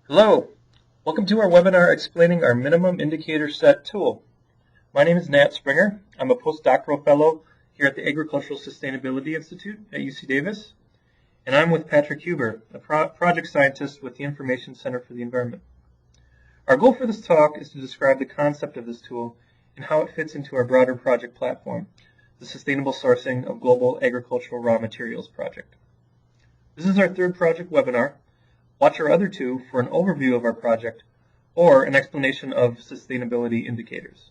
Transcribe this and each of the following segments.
Hello, welcome to our webinar explaining our minimum indicator set tool. My name is Nat Springer. I'm a postdoctoral fellow here at the Agricultural Sustainability Institute at UC Davis, and I'm with Patrick Huber, a project scientist with the Information Center for the Environment. Our goal for this talk is to describe the concept of this tool and how it fits into our broader project platform, the Sustainable Sourcing of Global Agricultural Raw Materials project. This is our third project webinar. Watch our other two for an overview of our project or an explanation of sustainability indicators.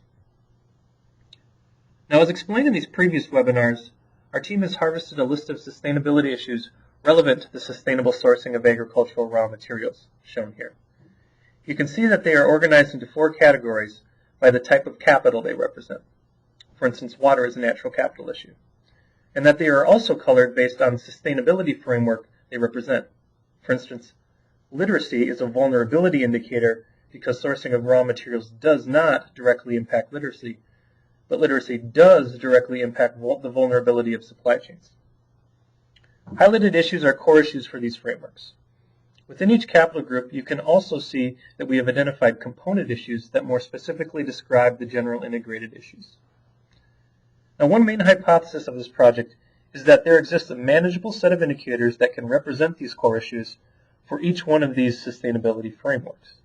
Now, as explained in these previous webinars, our team has harvested a list of sustainability issues relevant to the sustainable sourcing of agricultural raw materials, shown here. You can see that they are organized into four categories by the type of capital they represent. For instance, water is a natural capital issue. And that they are also colored based on the sustainability framework they represent. For instance, literacy is a vulnerability indicator because sourcing of raw materials does not directly impact literacy, but literacy does directly impact the vulnerability of supply chains. Highlighted issues are core issues for these frameworks. Within each capital group, you can also see that we have identified component issues that more specifically describe the general integrated issues. Now, one main hypothesis of this project is that there exists a manageable set of indicators that can represent these core issues for each one of these sustainability frameworks.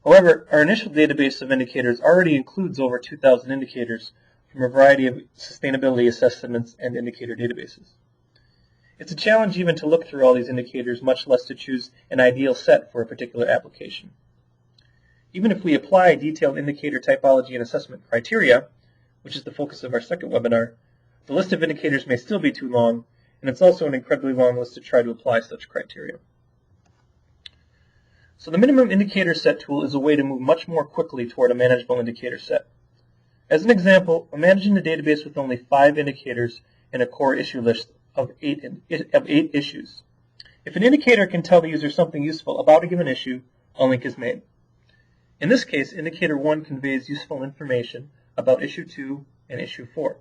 However, our initial database of indicators already includes over 2,000 indicators from a variety of sustainability assessments and indicator databases. It's a challenge even to look through all these indicators, much less to choose an ideal set for a particular application. Even if we apply detailed indicator typology and assessment criteria, which is the focus of our second webinar, the list of indicators may still be too long, and it's also an incredibly long list to try to apply such criteria. So the minimum indicator set tool is a way to move much more quickly toward a manageable indicator set. As an example, imagine a database with only 5 indicators and a core issue list of 8 issues. If an indicator can tell the user something useful about a given issue, a link is made. In this case, indicator 1 conveys useful information about issue 2 and issue 4.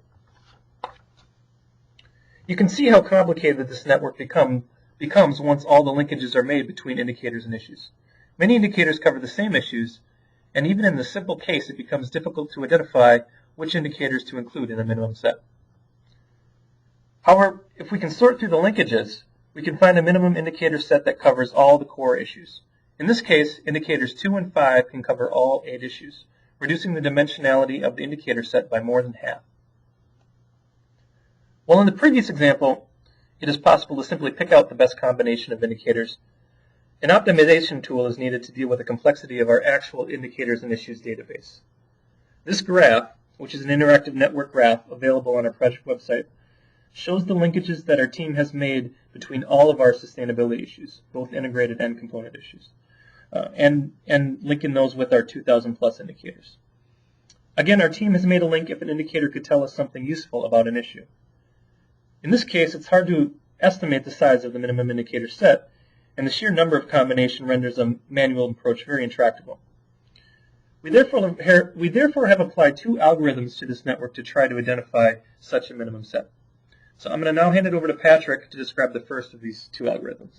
You can see how complicated this network becomes once all the linkages are made between indicators and issues. Many indicators cover the same issues, and even in the simple case, it becomes difficult to identify which indicators to include in a minimum set. However, if we can sort through the linkages, we can find a minimum indicator set that covers all the core issues. In this case, indicators 2 and 5 can cover all 8 issues, reducing the dimensionality of the indicator set by more than half. While in the previous example, it is possible to simply pick out the best combination of indicators, an optimization tool is needed to deal with the complexity of our actual indicators and issues database. This graph, which is an interactive network graph available on our project website, shows the linkages that our team has made between all of our sustainability issues, both integrated and component issues, and linking those with our 2,000 plus indicators. Again, our team has made a link if an indicator could tell us something useful about an issue. In this case, it's hard to estimate the size of the minimum indicator set, and the sheer number of combination renders a manual approach very intractable. We therefore have applied 2 algorithms to this network to try to identify such a minimum set. So I'm going to now hand it over to Patrick to describe the first of these 2 algorithms.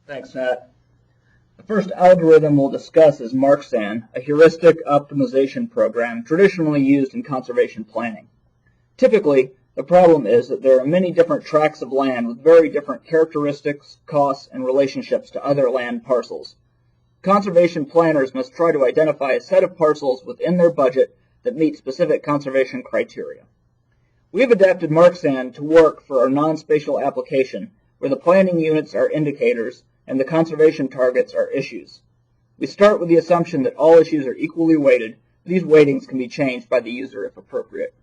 Thanks, Nat. The first algorithm we'll discuss is MarkSan, a heuristic optimization program traditionally used in conservation planning. Typically, the problem is that there are many different tracts of land with very different characteristics, costs, and relationships to other land parcels. Conservation planners must try to identify a set of parcels within their budget that meet specific conservation criteria. We have adapted MarkSan to work for our non-spatial application, where the planning units are indicators and the conservation targets are issues. We start with the assumption that all issues are equally weighted. These weightings can be changed by the user if appropriate.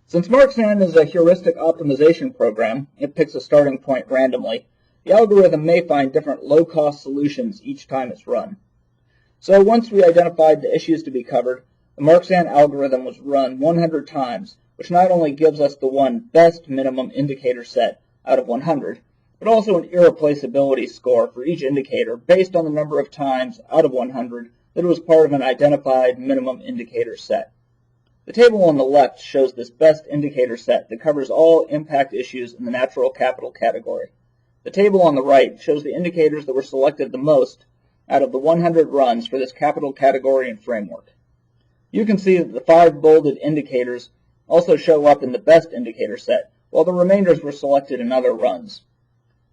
Since MarkSan is a heuristic optimization program, it picks a starting point randomly, the algorithm may find different low-cost solutions each time it's run. So once we identified the issues to be covered, the MarkSan algorithm was run 100 times, which not only gives us the one best minimum indicator set out of 100, but also an irreplaceability score for each indicator based on the number of times out of 100 that it was part of an identified minimum indicator set. The table on the left shows this best indicator set that covers all impact issues in the natural capital category. The table on the right shows the indicators that were selected the most out of the 100 runs for this capital category and framework. You can see that the 5 bolded indicators also show up in the best indicator set, while the remainders were selected in other runs.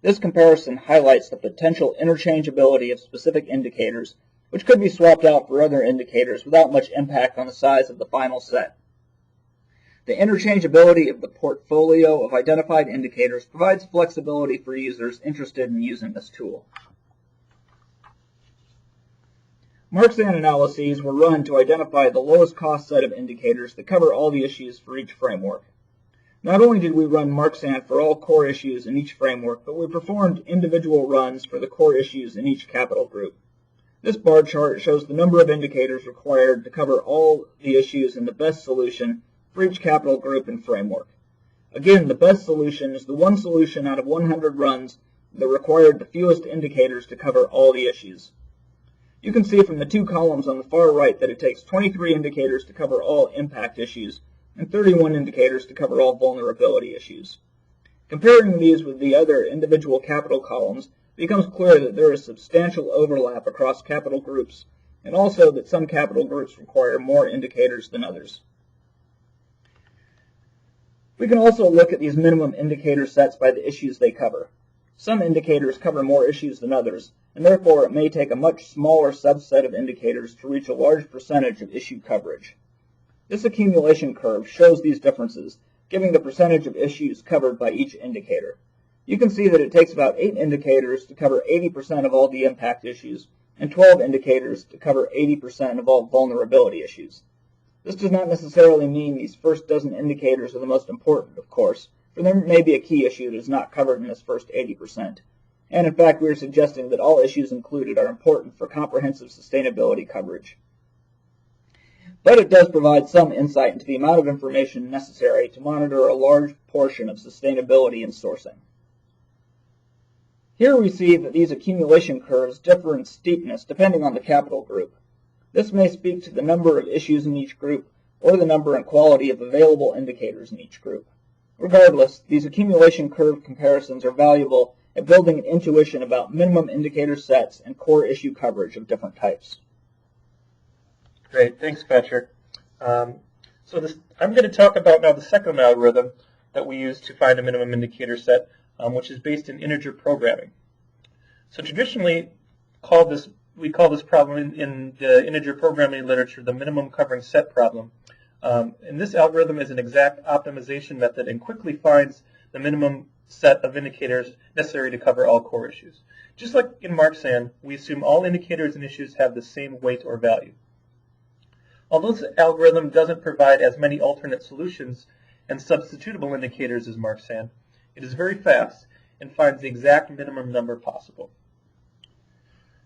This comparison highlights the potential interchangeability of specific indicators, which could be swapped out for other indicators without much impact on the size of the final set. The interchangeability of the portfolio of identified indicators provides flexibility for users interested in using this tool. Mark-Sand analyses were run to identify the lowest cost set of indicators that cover all the issues for each framework. Not only did we run Mark-Sand for all core issues in each framework, but we performed individual runs for the core issues in each capital group. This bar chart shows the number of indicators required to cover all the issues in the best solution for each capital group and framework. Again, the best solution is the one solution out of 100 runs that required the fewest indicators to cover all the issues. You can see from the 2 columns on the far right that it takes 23 indicators to cover all impact issues and 31 indicators to cover all vulnerability issues. Comparing these with the other individual capital columns, it becomes clear that there is substantial overlap across capital groups, and also that some capital groups require more indicators than others. We can also look at these minimum indicator sets by the issues they cover. Some indicators cover more issues than others, and therefore it may take a much smaller subset of indicators to reach a large percentage of issue coverage. This accumulation curve shows these differences, giving the percentage of issues covered by each indicator. You can see that it takes about 8 indicators to cover 80% of all the impact issues, and 12 indicators to cover 80% of all vulnerability issues. This does not necessarily mean these first dozen indicators are the most important, of course, for there may be a key issue that is not covered in this first 80%. And in fact, we are suggesting that all issues included are important for comprehensive sustainability coverage. But it does provide some insight into the amount of information necessary to monitor a large portion of sustainability in sourcing. Here we see that these accumulation curves differ in steepness depending on the capital group. This may speak to the number of issues in each group or the number and quality of available indicators in each group. Regardless, these accumulation curve comparisons are valuable at building an intuition about minimum indicator sets and core issue coverage of different types. Great, thanks, Patrick. I'm going to talk about now the second algorithm that we use to find a minimum indicator set, which is based in integer programming. So traditionally, we call this problem in the integer programming literature the minimum covering set problem. And this algorithm is an exact optimization method and quickly finds the minimum set of indicators necessary to cover all core issues. Just like in Mark-Sand, we assume all indicators and issues have the same weight or value. Although this algorithm doesn't provide as many alternate solutions and substitutable indicators as Mark-Sand, it is very fast and finds the exact minimum number possible.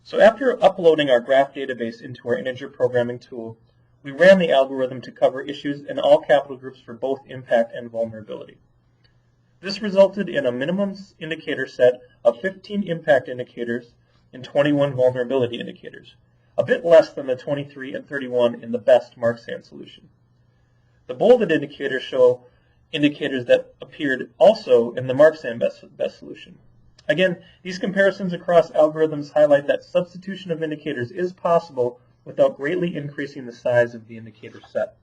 So after uploading our graph database into our integer programming tool, we ran the algorithm to cover issues in all capital groups for both impact and vulnerability. This resulted in a minimum indicator set of 15 impact indicators and 21 vulnerability indicators, a bit less than the 23 and 31 in the best Mark-Sand solution. The bolded indicators show indicators that appeared also in the Mark-Sand best solution. Again, these comparisons across algorithms highlight that substitution of indicators is possible without greatly increasing the size of the indicator set.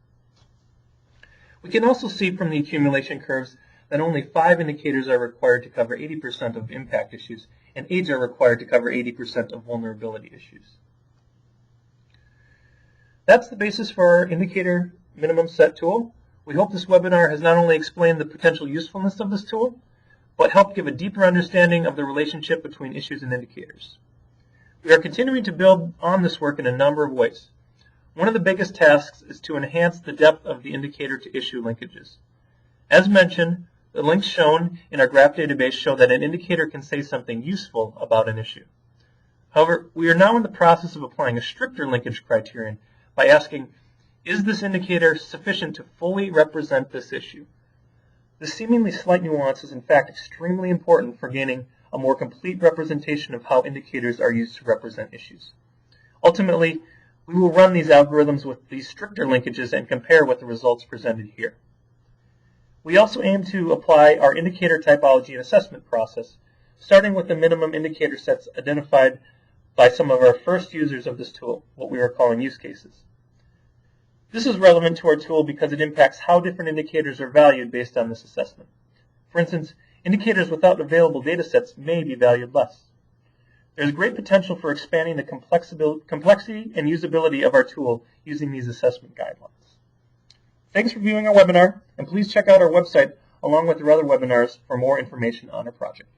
We can also see from the accumulation curves that only 5 indicators are required to cover 80% of impact issues, and 8 are required to cover 80% of vulnerability issues. That's the basis for our indicator minimum set tool. We hope this webinar has not only explained the potential usefulness of this tool, but helped give a deeper understanding of the relationship between issues and indicators. We are continuing to build on this work in a number of ways. One of the biggest tasks is to enhance the depth of the indicator to issue linkages. As mentioned, the links shown in our graph database show that an indicator can say something useful about an issue. However, we are now in the process of applying a stricter linkage criterion by asking, is this indicator sufficient to fully represent this issue? This seemingly slight nuance is in fact extremely important for gaining a more complete representation of how indicators are used to represent issues. Ultimately, we will run these algorithms with these stricter linkages and compare with the results presented here. We also aim to apply our indicator typology and assessment process starting with the minimum indicator sets identified by some of our first users of this tool, what we are calling use cases. This is relevant to our tool because it impacts how different indicators are valued based on this assessment. For instance, indicators without available data sets may be valued less. There is great potential for expanding the complexity and usability of our tool using these assessment guidelines. Thanks for viewing our webinar, and please check out our website along with our other webinars for more information on our project.